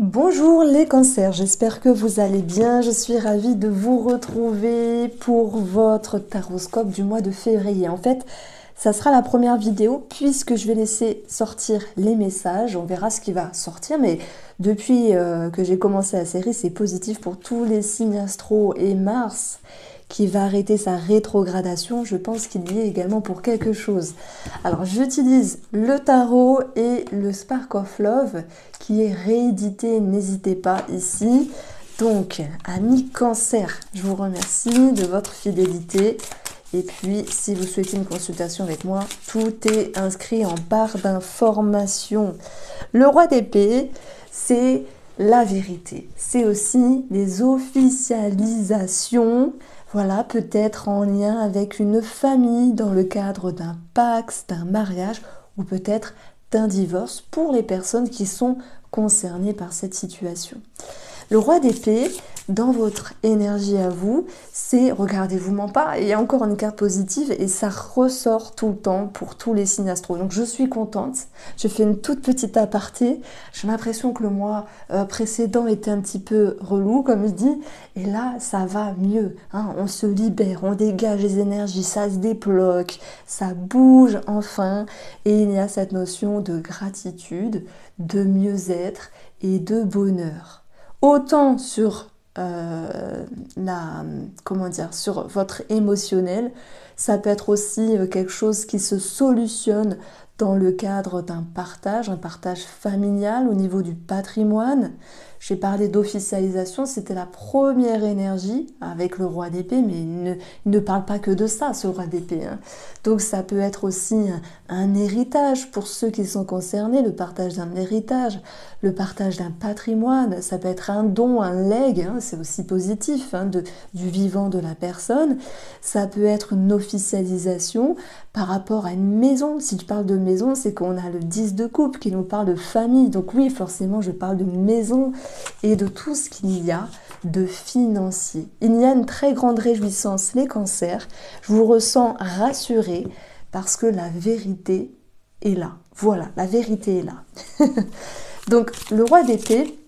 Bonjour les cancers, j'espère que vous allez bien. Je suis ravie de vous retrouver pour votre taroscope du mois de février. En fait, ça sera la première vidéo puisque je vais laisser sortir les messages. On verra ce qui va sortir, mais depuis que j'ai commencé la série, c'est positif pour tous les signes astro et Mars qui va arrêter sa rétrogradation. Je pense qu'il y est également pour quelque chose. Alors j'utilise le tarot et le Spark of Love qui est réédité, n'hésitez pas ici. Donc, amis cancer, je vous remercie de votre fidélité. Et puis, si vous souhaitez une consultation avec moi, tout est inscrit en barre d'informations. Le roi d'épée, c'est la vérité. C'est aussi les officialisations. Voilà, peut-être en lien avec une famille dans le cadre d'un pax, d'un mariage ou peut-être d'un divorce pour les personnes qui sont concernées par cette situation. Le roi d'épée, dans votre énergie à vous, c'est, regardez-vous m'en pas, il y a encore une carte positive et ça ressort tout le temps pour tous les signes astro. Donc je suis contente, je fais une toute petite aparté, j'ai l'impression que le mois précédent était un petit peu relou comme je dis, et là ça va mieux, hein. On se libère, on dégage les énergies, ça se débloque, ça bouge enfin, et il y a cette notion de gratitude, de mieux-être et de bonheur. Autant sur sur votre émotionnel, ça peut être aussi quelque chose qui se solutionne dans le cadre d'un partage, un partage familial au niveau du patrimoine. J'ai parlé d'officialisation, c'était la première énergie avec le roi d'épée, mais il ne parle pas que de ça, ce roi d'épée, hein. Donc ça peut être aussi un héritage pour ceux qui sont concernés, le partage d'un héritage, le partage d'un patrimoine, ça peut être un don, un legs, hein, c'est aussi positif, hein, du vivant de la personne. Ça peut être une officialisation par rapport à une maison. Si tu parles de maison, c'est qu'on a le 10 de coupe qui nous parle de famille. Donc oui, forcément, je parle de maison et de tout ce qu'il y a de financier. Il y a une très grande réjouissance, les cancers. Je vous ressens rassurés parce que la vérité est là. Voilà, la vérité est là. Donc, le roi d'épée,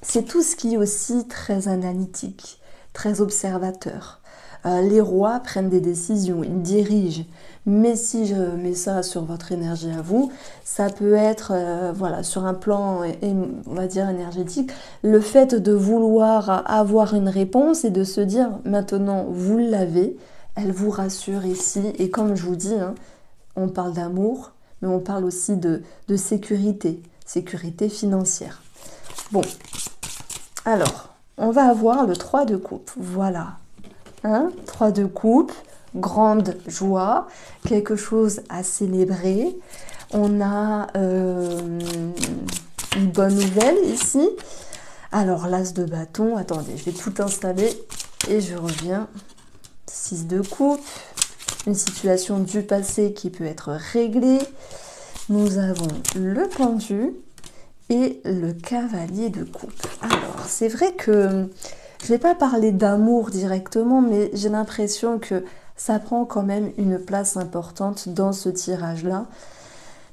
c'est tout ce qui est aussi très analytique, très observateur. Les rois prennent des décisions, ils dirigent. Mais si je mets ça sur votre énergie à vous, ça peut être, voilà, sur un plan, on va dire, énergétique, le fait de vouloir avoir une réponse et de se dire, maintenant, vous l'avez, elle vous rassure ici. Et comme je vous dis, hein, on parle d'amour, mais on parle aussi de sécurité, sécurité financière. Bon, alors, on va avoir le 3 de coupe, voilà. Hein, 3 de coupe, grande joie, quelque chose à célébrer. On a une bonne nouvelle ici. Alors, l'as de bâton, attendez, je vais tout installer et je reviens. 6 de coupe, une situation du passé qui peut être réglée. Nous avons le pendu et le cavalier de coupe. Alors, c'est vrai que je ne vais pas parler d'amour directement, mais j'ai l'impression que ça prend quand même une place importante dans ce tirage-là.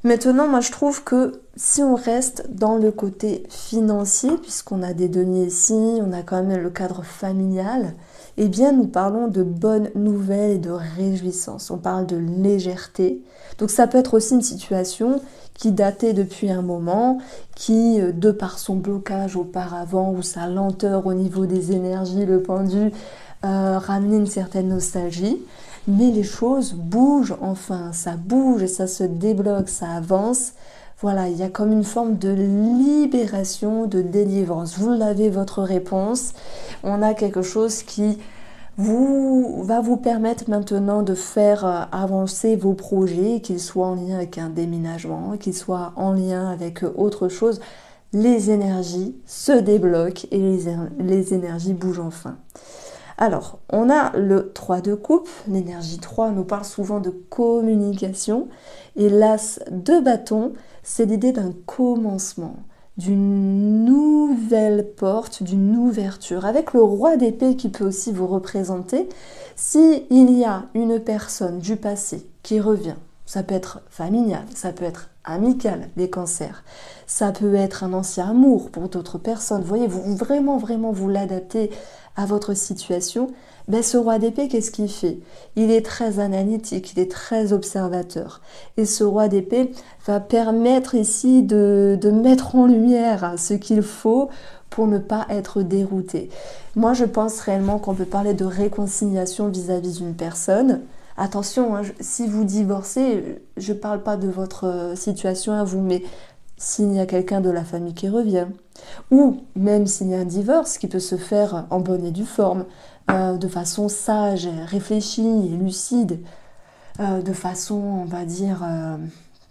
Maintenant, moi, je trouve que si on reste dans le côté financier, puisqu'on a des deniers ici, on a quand même le cadre familial, eh bien, nous parlons de bonnes nouvelles et de réjouissance. On parle de légèreté. Donc, ça peut être aussi une situation qui datait depuis un moment, qui, de par son blocage auparavant ou sa lenteur au niveau des énergies, le pendu, ramenait une certaine nostalgie. Mais les choses bougent enfin, ça bouge, ça se débloque, ça avance. Voilà, il y a comme une forme de libération, de délivrance. Vous l'avez, votre réponse. On a quelque chose qui va vous permettre maintenant de faire avancer vos projets, qu'ils soient en lien avec un déménagement, qu'ils soient en lien avec autre chose. Les énergies se débloquent et les énergies bougent enfin. Alors, on a le 3 de coupe. L'énergie 3 nous parle souvent de communication. Et l'as de bâton, c'est l'idée d'un commencement, d'une nouvelle porte, d'une ouverture. Avec le roi d'épée qui peut aussi vous représenter, s'il y a une personne du passé qui revient, Ça peut être familial, ça peut être amical, les cancers. Ça peut être un ancien amour pour d'autres personnes. Vous voyez, vous vraiment, vraiment vous l'adaptez à votre situation. Ben, ce roi d'épée, qu'est-ce qu'il fait? Il est très analytique, il est très observateur. Et ce roi d'épée va permettre ici de mettre en lumière ce qu'il faut pour ne pas être dérouté. Moi, je pense réellement qu'on peut parler de réconciliation vis-à-vis d'une personne. Attention, hein, si vous divorcez, je ne parle pas de votre situation à vous, mais s'il y a quelqu'un de la famille qui revient, ou même s'il y a un divorce qui peut se faire en bonne et due forme, de façon sage, réfléchie et lucide, de façon, on va dire,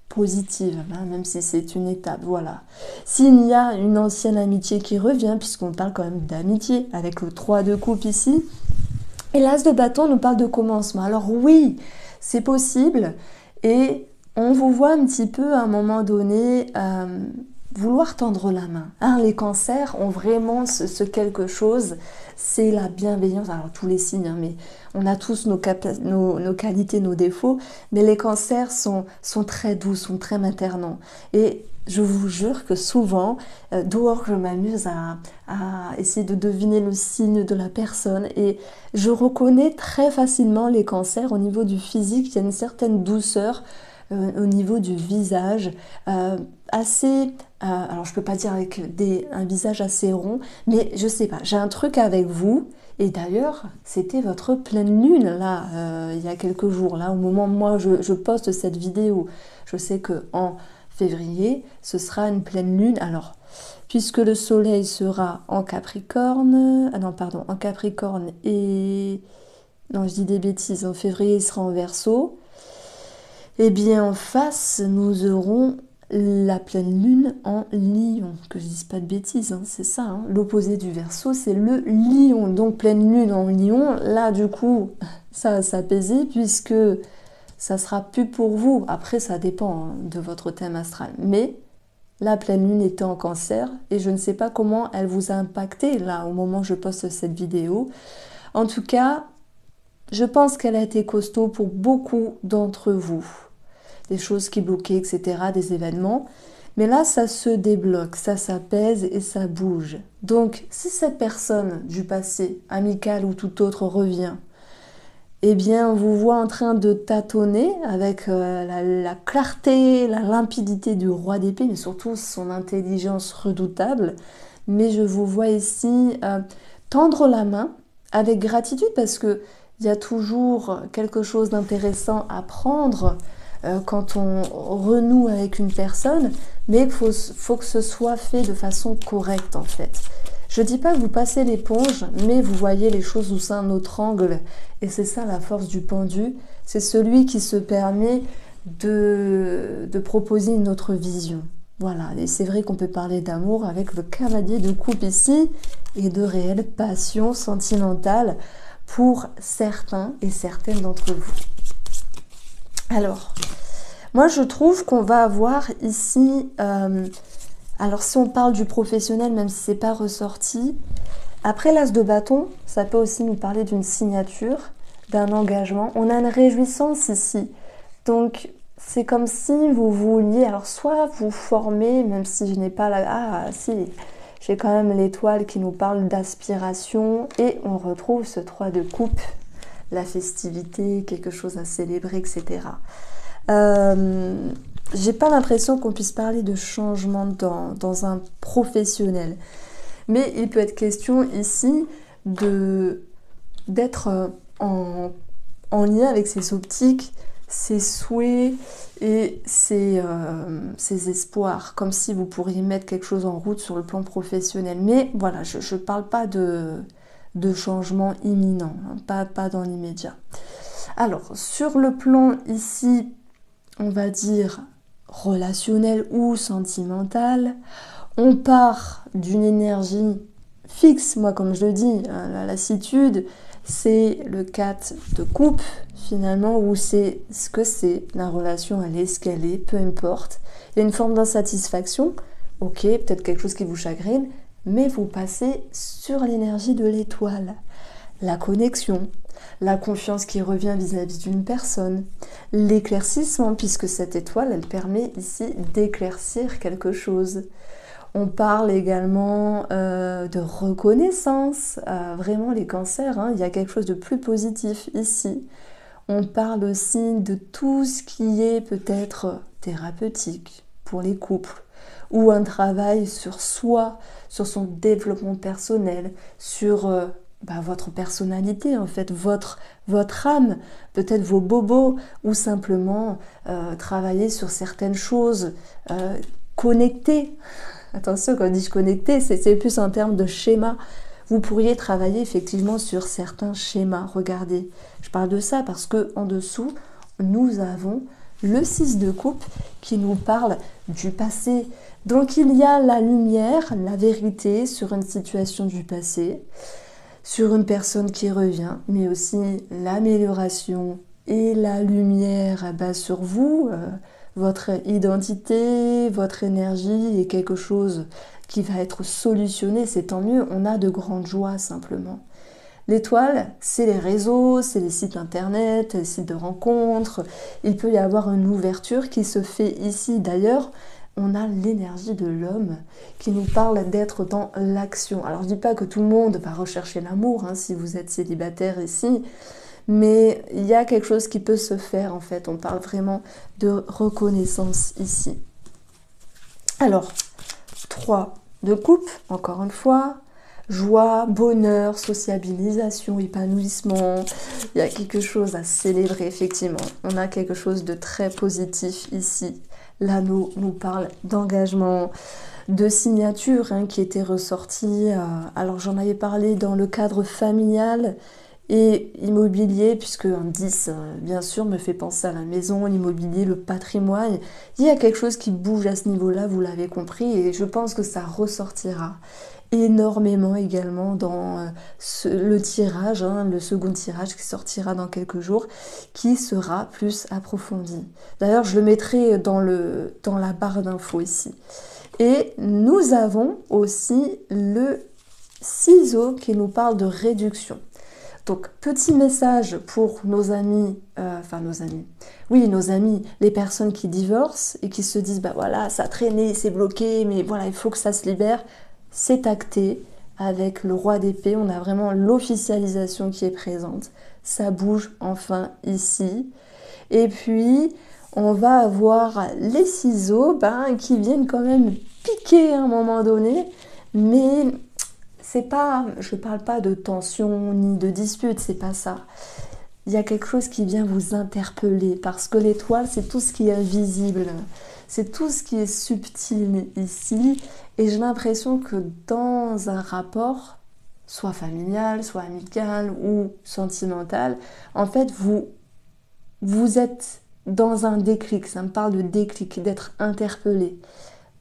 positive, hein, même si c'est une étape, voilà. S'il y a une ancienne amitié qui revient, puisqu'on parle quand même d'amitié, avec le 3 de coupe ici, et l'as de bâton nous parle de commencement. Alors oui, c'est possible, et on vous voit un petit peu à un moment donné vouloir tendre la main. Hein, les cancers ont vraiment ce quelque chose, c'est la bienveillance. Alors tous les signes, hein, mais on a tous nos qualités, nos défauts, mais les cancers sont très doux, sont très maternants. Et je vous jure que souvent, dehors, je m'amuse à essayer de deviner le signe de la personne et je reconnais très facilement les cancers au niveau du physique. Il y a une certaine douceur au niveau du visage, assez, alors je peux pas dire avec un visage assez rond, mais je sais pas, j'ai un truc avec vous. Et d'ailleurs, c'était votre pleine lune, là, il y a quelques jours, là, au moment où moi je poste cette vidéo. Je sais que en février, ce sera une pleine lune. Alors, puisque le soleil sera en Capricorne, non, pardon, en Capricorne et... Non, je dis des bêtises, en février, il sera en Verseau. Eh bien, en face, nous aurons la pleine lune en Lion. Que je dise pas de bêtises, hein, c'est ça. Hein. L'opposé du Verseau, c'est le Lion. Donc, pleine lune en Lion. Là, du coup, ça va s'apaiser puisque ça sera plus pour vous. Après, ça dépend hein, de votre thème astral. Mais la pleine lune était en Cancer et je ne sais pas comment elle vous a impacté là au moment où je poste cette vidéo. En tout cas, je pense qu'elle a été costaud pour beaucoup d'entre vous. Des choses qui bloquaient, etc., des événements. Mais là, ça se débloque, ça s'apaise et ça bouge. Donc, si cette personne du passé, amicale ou tout autre, revient, eh bien, on vous voit en train de tâtonner avec la clarté, la limpidité du roi d'épée, mais surtout son intelligence redoutable. Mais je vous vois ici tendre la main avec gratitude parce que il y a toujours quelque chose d'intéressant à prendre quand on renoue avec une personne, mais il faut que ce soit fait de façon correcte en fait. Je ne dis pas que vous passez l'éponge, mais vous voyez les choses sous un autre angle. Et c'est ça la force du pendu, c'est celui qui se permet de proposer une autre vision. Voilà, et c'est vrai qu'on peut parler d'amour avec le cavalier de coupe ici, et de réelle passion sentimentale pour certains et certaines d'entre vous. Alors, moi je trouve qu'on va avoir ici, alors si on parle du professionnel, même si c'est pas ressorti, après l'as de bâton, ça peut aussi nous parler d'une signature, d'un engagement. On a une réjouissance ici, donc c'est comme si vous vouliez, alors soit vous former, même si je n'ai pas la... Ah si, j'ai quand même l'étoile qui nous parle d'aspiration et on retrouve ce 3 de coupe, la festivité, quelque chose à célébrer, etc. J'ai pas l'impression qu'on puisse parler de changement dans un professionnel. Mais il peut être question ici d'être en lien avec ses optiques, ses souhaits et ses espoirs, comme si vous pourriez mettre quelque chose en route sur le plan professionnel. Mais voilà, je ne parle pas de changement imminent, hein, pas dans l'immédiat. Alors, sur le plan ici, on va dire relationnel ou sentimental, on part d'une énergie fixe, moi comme je le dis, la lassitude, c'est le 4 de coupe finalement, où c'est ce que c'est, la relation elle est ce qu'elle est, peu importe. Il y a une forme d'insatisfaction, ok, peut-être quelque chose qui vous chagrine, mais vous passez sur l'énergie de l'étoile, la connexion, la confiance qui revient vis-à-vis d'une personne, l'éclaircissement, puisque cette étoile, elle permet ici d'éclaircir quelque chose. On parle également de reconnaissance, vraiment les cancers, hein, il y a quelque chose de plus positif ici. On parle aussi de tout ce qui est peut-être thérapeutique pour les couples, ou un travail sur soi, sur son développement personnel, sur votre personnalité en fait, votre âme, peut-être vos bobos, ou simplement travailler sur certaines choses, connecter. Attention, quand je dis connecter, c'est plus en termes de schéma. Vous pourriez travailler effectivement sur certains schémas. Regardez, je parle de ça parce que en dessous, nous avons le 6 de coupe qui nous parle du passé. Donc il y a la lumière, la vérité sur une situation du passé, sur une personne qui revient, mais aussi l'amélioration et la lumière sur vous, votre identité, votre énergie est quelque chose qui va être solutionné, c'est tant mieux, on a de grandes joies simplement. L'étoile, c'est les réseaux, c'est les sites internet, les sites de rencontres. Il peut y avoir une ouverture qui se fait ici. D'ailleurs, on a l'énergie de l'homme qui nous parle d'être dans l'action. Alors, je ne dis pas que tout le monde va rechercher l'amour, hein, si vous êtes célibataire ici, mais il y a quelque chose qui peut se faire, en fait. On parle vraiment de reconnaissance ici. Alors, 3 de coupe, encore une fois. Joie, bonheur, sociabilisation, épanouissement. Il y a quelque chose à célébrer, effectivement. On a quelque chose de très positif ici. L'anneau nous parle d'engagement, de signature hein, qui était ressortie. Alors j'en avais parlé dans le cadre familial et immobilier, puisque un 10, bien sûr, me fait penser à la maison, l'immobilier, le patrimoine. Il y a quelque chose qui bouge à ce niveau-là, vous l'avez compris, et je pense que ça ressortira énormément également dans le tirage, hein, le second tirage qui sortira dans quelques jours, qui sera plus approfondi. D'ailleurs, je le mettrai dans la barre d'infos ici. Et nous avons aussi le ciseau qui nous parle de réduction. Donc, petit message pour nos amis, nos amis, les personnes qui divorcent et qui se disent, bah voilà, ça a traîné, c'est bloqué, mais voilà, il faut que ça se libère. C'est acté avec le roi d'épée, on a vraiment l'officialisation qui est présente. Ça bouge enfin ici. Et puis, on va avoir les ciseaux qui viennent quand même piquer à un moment donné, mais c'est pas, je ne parle pas de tension ni de dispute, c'est pas ça. Il y a quelque chose qui vient vous interpeller parce que l'étoile, c'est tout ce qui est invisible. C'est tout ce qui est subtil ici. Et j'ai l'impression que dans un rapport, soit familial, soit amical ou sentimental, en fait, vous êtes dans un déclic. Ça me parle de déclic, d'être interpellé.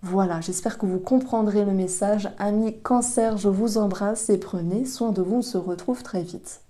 Voilà, j'espère que vous comprendrez le message. Amis Cancer, je vous embrasse et prenez soin de vous. On se retrouve très vite.